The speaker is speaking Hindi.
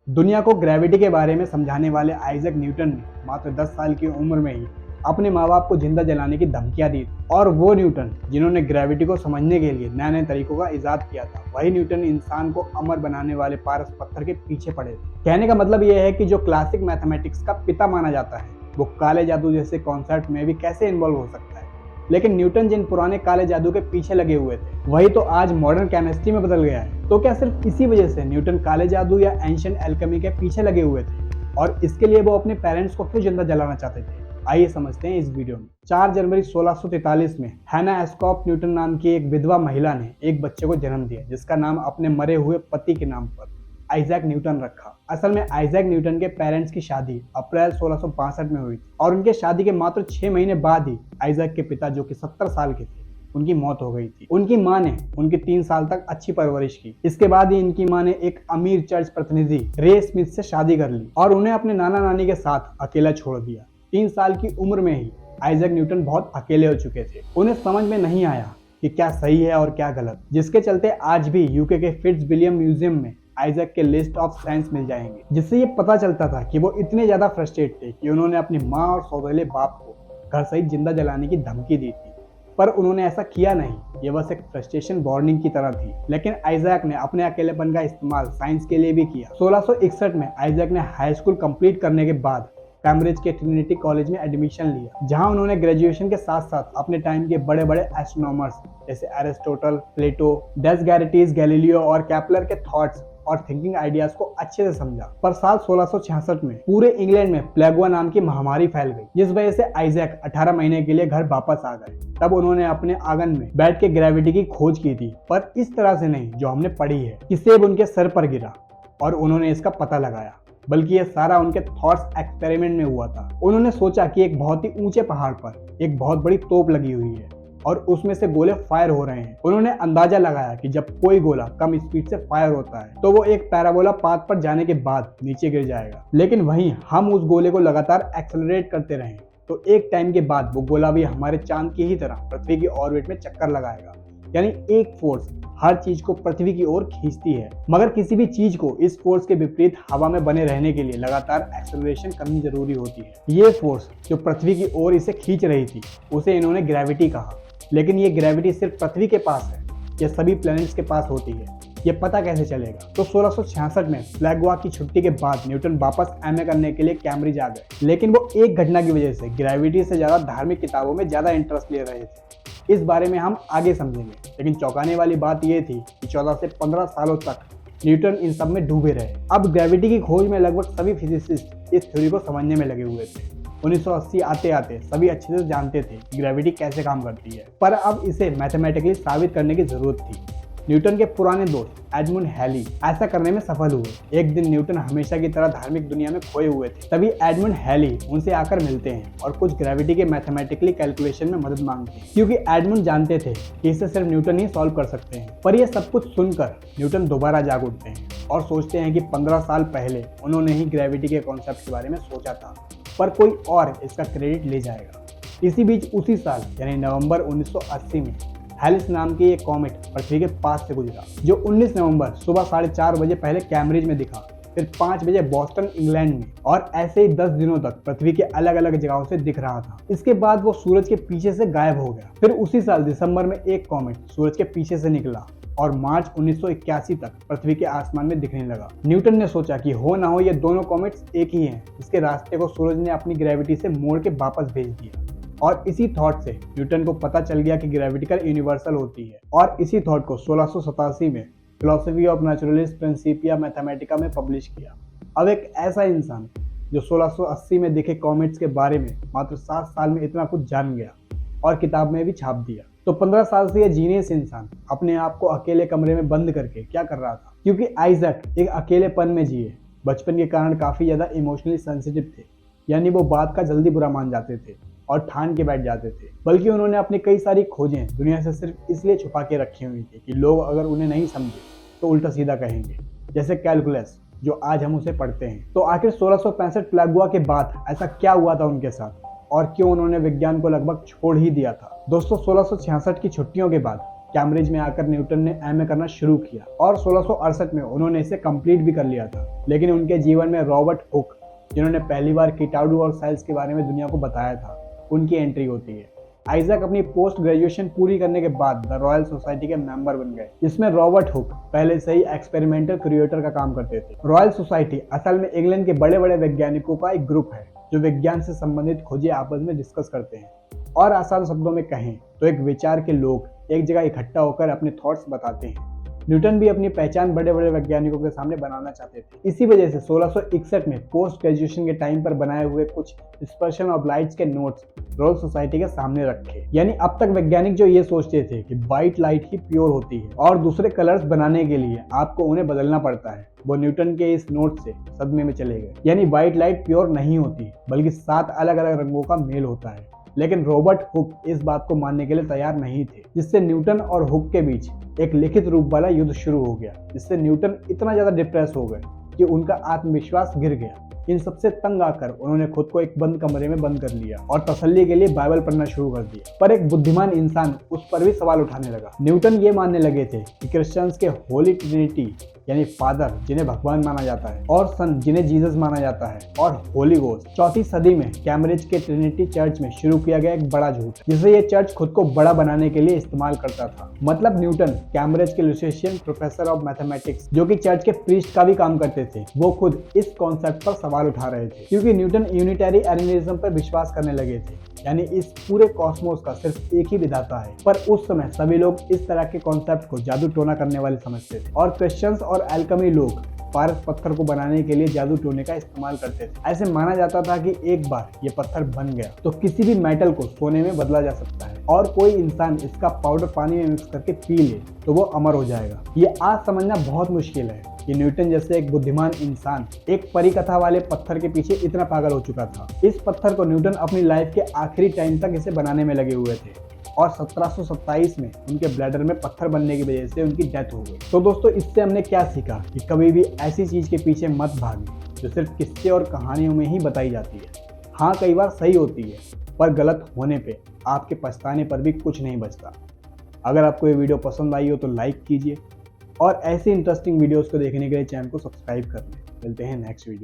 दुनिया को ग्रेविटी के बारे में समझाने वाले आइजैक न्यूटन ने मात्र 10 साल की उम्र में ही अपने माँ बाप को जिंदा जलाने की धमकियां दी। और वो न्यूटन जिन्होंने ग्रेविटी को समझने के लिए नए नए तरीकों का इजाद किया था, वही न्यूटन इंसान को अमर बनाने वाले पारस पत्थर के पीछे पड़े थे। कहने का मतलब यह है कि जो क्लासिक मैथमेटिक्स का पिता माना जाता है, वो काले जादू जैसे कॉन्सेप्ट में भी कैसे इन्वॉल्व हो सकता है। लेकिन न्यूटन जिन पुराने काले जादू के पीछे लगे हुए थे, वही तो आज मॉडर्न केमिस्ट्री में बदल गया है। तो क्या सिर्फ इसी वजह से न्यूटन काले जादू या एंशिएंट एल्केमी के पीछे लगे हुए थे, और इसके लिए वो अपने पेरेंट्स को क्यों जिंदा जलाना चाहते थे? आइए समझते हैं इस वीडियो में। 4 जनवरी 1643 में हैना एस्कॉप न्यूटन नाम की एक विधवा महिला ने एक बच्चे को जन्म दिया, जिसका नाम अपने मरे हुए पति के नाम पर आइजैक न्यूटन रखा। असल में आइजैक न्यूटन के पेरेंट्स की शादी अप्रैल 1662 में हुई थी, और उनके शादी के मात्र 6 महीने बाद ही आइजैक के पिता, जो कि 70 साल के थे, उनकी मौत हो गई थी। उनकी मां ने उनकी 3 साल तक अच्छी परवरिश की। इसके बाद ही इनकी मां ने एक अमीर चर्च प्रतिनिधि रे स्मिथ से शादी कर ली और उन्हें अपने नाना नानी के साथ अकेला छोड़ दिया। 3 साल की उम्र में ही आइजैक न्यूटन बहुत अकेले हो चुके थे। उन्हें समझ में नहीं आया कि क्या सही है और क्या गलत, जिसके चलते आज भी यूके के फिट्जविलियम म्यूजियम में आइजैक के लिस्ट ऑफ साइंस मिल जाएंगे, जिससे ये पता चलता था कि वो इतने ज्यादा फ्रस्ट्रेट थे कि उन्होंने अपनी माँ और सौतेले बाप को घर सहित जिंदा जलाने की धमकी दी थी। पर उन्होंने ऐसा किया नहीं, ये बस एक फ्रस्ट्रेशन वार्निंग की तरह थी। लेकिन आइजैक ने अपने अकेलेपन का इस्तेमाल साइंस के लिए भी किया। 1661 में आइजैक ने हाई स्कूल कंप्लीट करने के बाद कैम्ब्रिज के ट्रिनिटी कॉलेज में एडमिशन लिया, जहां उन्होंने ग्रेजुएशन के साथ साथ अपने टाइम के बड़े बड़े एस्ट्रोनॉमर्स जैसे एरिस्टोटल, प्लेटो, डेस्गैरेटिस, गैलीलियो और केपलर के थॉट्स और थिंकिंग आइडियाज को अच्छे से समझा। पर साल 1666 में पूरे इंग्लैंड में प्लेग हुआ नाम की महामारी फैल गई, जिस वजह से आइजैक 18 महीने के लिए घर वापस आ गए। तब उन्होंने अपने आंगन में बैठ के ग्रेविटी की खोज की थी, पर इस तरह से नहीं जो हमने पढ़ी है कि सेब उनके सर पर गिरा और उन्होंने इसका पता लगाया, बल्कि यह सारा उनके थॉट्स एक्सपेरिमेंट में हुआ था। उन्होंने सोचा कि एक बहुत ही ऊंचे पहाड़ पर एक बहुत बड़ी तोप लगी हुई है और उसमें से गोले फायर हो रहे हैं। उन्होंने अंदाजा लगाया कि जब कोई गोला कम स्पीड से फायर होता है तो वो एक पैराबोला पाथ पर जाने के बाद नीचे गिर जाएगा। लेकिन वहीं हम उस गोले को लगातार एक्सेलरेट करते रहें तो एक टाइम के बाद वो गोला भी हमारे चांद की ही तरह पृथ्वी की ऑर्बिट में चक्कर लगाएगा। यानी एक फोर्स हर चीज को पृथ्वी की ओर खींचती है, मगर किसी भी चीज को इस फोर्स के विपरीत हवा में बने रहने के लिए लगातार एक्सेलरेशन करनी जरूरी होती है। ये फोर्स जो पृथ्वी की ओर इसे खींच रही थी, उसे इन्होंने ग्रेविटी कहा। लेकिन ये ग्रेविटी सिर्फ पृथ्वी के पास है या सभी प्लैनेट्स के पास होती है, ये पता कैसे चलेगा? तो 1666 में फ्लैग वॉक की छुट्टी के बाद न्यूटन वापस एमए करने के लिए कैम्ब्रिज आ गए। लेकिन वो एक घटना की वजह से ग्रेविटी से ज्यादा धार्मिक किताबों में ज्यादा इंटरेस्ट ले रहे थे। इस बारे में हम आगे समझेंगे। लेकिन चौंकाने वाली बात यह थी कि 14 से 15 सालों तक न्यूटन इन सब में डूबे रहे। अब ग्रेविटी की खोज में लगभग सभी फिजिसिस्ट इस थ्योरी को समझने में लगे हुए थे। 1980 आते आते सभी अच्छे से जानते थे कि ग्रेविटी कैसे काम करती है, पर अब इसे मैथमेटिकली साबित करने की जरूरत थी। न्यूटन के पुराने दोस्त एडमंड हैली ऐसा करने में सफल हुए। एक दिन न्यूटन हमेशा की तरह धार्मिक दुनिया में खोए हुए थे, तभी एडमंड हैली उनसे आकर मिलते हैं और कुछ ग्रेविटी के मैथमेटिकली कैलकुलेशन में मदद मांगते हैं, क्योंकि एडमंड जानते थे कि इसे सिर्फ न्यूटन ही सॉल्व कर सकते हैं। पर यह सब कुछ सुनकर न्यूटन दोबारा जाग उठते हैं और सोचते हैं कि 15 साल पहले उन्होंने ही ग्रेविटी के कॉन्सेप्ट के बारे में सोचा था, पर कोई और इसका क्रेडिट ले जाएगा। इसी बीच उसी साल यानी नवंबर 1980 में हेलिस नाम की एक कॉमेट पृथ्वी के पास से गुजरा, जो 19 नवंबर सुबह 4:30 बजे पहले कैम्ब्रिज में दिखा, फिर 5 बजे बॉस्टन इंग्लैंड में, और ऐसे ही 10 दिनों तक पृथ्वी के अलग अलग जगहों से दिख रहा था। इसके बाद वो सूरज के पीछे से गायब हो गया। फिर उसी साल दिसंबर में एक कॉमेट सूरज के पीछे से निकला और मार्च 1981 तक पृथ्वी के आसमान में दिखने लगा। न्यूटन ने सोचा कि हो ना हो ये दोनों कॉमेट्स एक ही हैं, जिसके रास्ते को सूरज ने अपनी ग्रेविटी से मोड़ के वापस भेज दिया। और इसी थॉट से न्यूटन को पता चल गया कि ग्रेविटी का यूनिवर्सल होती है, और इसी थॉट को 1687 में philosophy of naturalis Principia Mathematica में पब्लिश किया। अब एक ऐसा इंसान जो 1680 में दिखे कॉमेट्स के बारे में मात्र 7 साल में इतना कुछ जान गया और किताब में भी छाप दिया, तो 15 साल से यह जीनियस इंसान अपने आप को अकेले कमरे में बंद करके क्या कर रहा था? क्योंकि आइजैक एक अकेलेपन में जिए, बचपन के कारण काफी ज्यादा इमोशनली सेंसिटिव थे, यानी वो बात का जल्दी बुरा मान जाते थे और ठान के बैठ जाते थे। बल्कि उन्होंने अपनी कई सारी खोजें दुनिया से सिर्फ इसलिए छुपा के रखी हुई थी कि लोग अगर उन्हें नहीं समझे तो उल्टा सीधा कहेंगे, जैसे कैलकुलस, जो आज हम उसे पढ़ते हैं। तो आखिर 1665 प्लेग हुआ के बाद ऐसा क्या हुआ था उनके साथ और क्यों उन्होंने विज्ञान को लगभग छोड़ ही दिया था? दोस्तों, 1666 की छुट्टियों के बाद कैम्ब्रिज में आकर न्यूटन ने एमए करना शुरू किया और 1668 में उन्होंने इसे कंप्लीट भी कर लिया था। लेकिन उनके जीवन में रॉबर्ट हुक, जिन्होंने पहली बार कीटाणु और सेल्स के बारे में दुनिया को बताया था, उनकी एंट्री होती है। आइजैक अपनी पोस्ट ग्रेजुएशन पूरी करने के बाद द रॉयल सोसाइटी के मेंबर बन गए, जिसमें रॉबर्ट हुक पहले से ही एक्सपेरिमेंटल क्रिएटर का काम करते थे। रॉयल सोसाइटी असल में इंग्लैंड के बड़े बड़े वैज्ञानिकों का एक ग्रुप है जो विज्ञान से संबंधित खोजें आपस में डिस्कस करते हैं। और आसान शब्दों में कहें तो एक विचार के लोग एक जगह इकट्ठा होकर अपने थॉट्स बताते हैं। न्यूटन भी अपनी पहचान बड़े बड़े वैज्ञानिकों के सामने बनाना चाहते थे। इसी वजह से 1661 में पोस्ट ग्रेजुएशन के टाइम पर बनाए हुए कुछ डिस्पर्शन ऑफ लाइट्स के नोट्स रॉयल सोसाइटी के सामने रखे। यानी अब तक वैज्ञानिक जो ये सोचते थे कि व्हाइट लाइट ही प्योर होती है और दूसरे कलर्स बनाने के लिए आपको उन्हें बदलना पड़ता है, वो न्यूटन के इस नोट से सदमे में चले गए। यानी व्हाइट लाइट प्योर नहीं होती बल्कि 7 अलग अलग रंगों का मेल होता है। लेकिन रॉबर्ट हुक इस बात को मानने के लिए तैयार नहीं थे, जिससे न्यूटन और हुक के बीच एक लिखित रूप वाला युद्ध शुरू हो गया, जिससे न्यूटन इतना ज्यादा डिप्रेस हो गए कि उनका आत्मविश्वास गिर गया। इन सबसे तंग आकर उन्होंने खुद को एक बंद कमरे में बंद कर लिया और तसल्ली के लिए बाइबल पढ़ना शुरू कर दिया। पर एक बुद्धिमान इंसान उस पर भी सवाल उठाने लगा। न्यूटन ये मानने लगे थे कि क्रिश्चियंस के होली ट्रिनिटी यानी फादर जिन्हें भगवान माना जाता है और सन जिन्हें जीसस माना जाता है और होली गोस्ट 4वीं सदी में कैम्ब्रिज के ट्रिनिटी चर्च में शुरू किया गया एक बड़ा झूठ, जिसे ये चर्च खुद को बड़ा बनाने के लिए इस्तेमाल करता था। मतलब न्यूटन कैम्ब्रिज के लुसेशियन प्रोफेसर ऑफ मैथमेटिक्स, जो कि चर्च के प्रीस्ट का भी काम करते थे, वो खुद इस कॉन्सेप्ट पर सवाल उठा रहे थे, क्योंकि न्यूटन यूनिटरी एनिमिज्म पर विश्वास करने लगे थे, यानी इस पूरे कॉस्मोस का सिर्फ एक ही विधाता है। पर उस समय सभी लोग इस तरह के कॉन्सेप्ट को जादू टोना करने वाले समझते थे और क्रिश्चियंस और एल्केमी लोग पारस पत्थर को बनाने के लिए जादू टोने का इस्तेमाल करते थे। ऐसे माना जाता था कि एक बार ये पत्थर बन गया तो किसी भी मेटल को सोने में बदला जा सकता है और कोई इंसान इसका पाउडर पानी में मिक्स करके पी ले तो वो अमर हो जाएगा। ये आज समझना बहुत मुश्किल है कि न्यूटन जैसे एक बुद्धिमान इंसान एक परी कथा वाले पत्थर के पीछे इतना पागल हो चुका था। इस पत्थर को न्यूटन अपनी लाइफ के आखिरी टाइम तक इसे बनाने में लगे हुए थे और 1727 में उनके ब्लैडर में पत्थर बनने की वजह से उनकी डेथ हो गई। तो दोस्तों, इससे हमने क्या सीखा कि कभी भी ऐसी चीज के पीछे मत भागें जो सिर्फ किस्से और कहानियों में ही बताई जाती है। हाँ, कई बार सही होती है, पर गलत होने पे आपके पछताने पर भी कुछ नहीं बचता। अगर आपको ये वीडियो पसंद आई हो तो लाइक कीजिए और ऐसी इंटरेस्टिंग वीडियोस को देखने के लिए चैनल को सब्सक्राइब कर लें। मिलते हैं नेक्स्ट वीडियो में।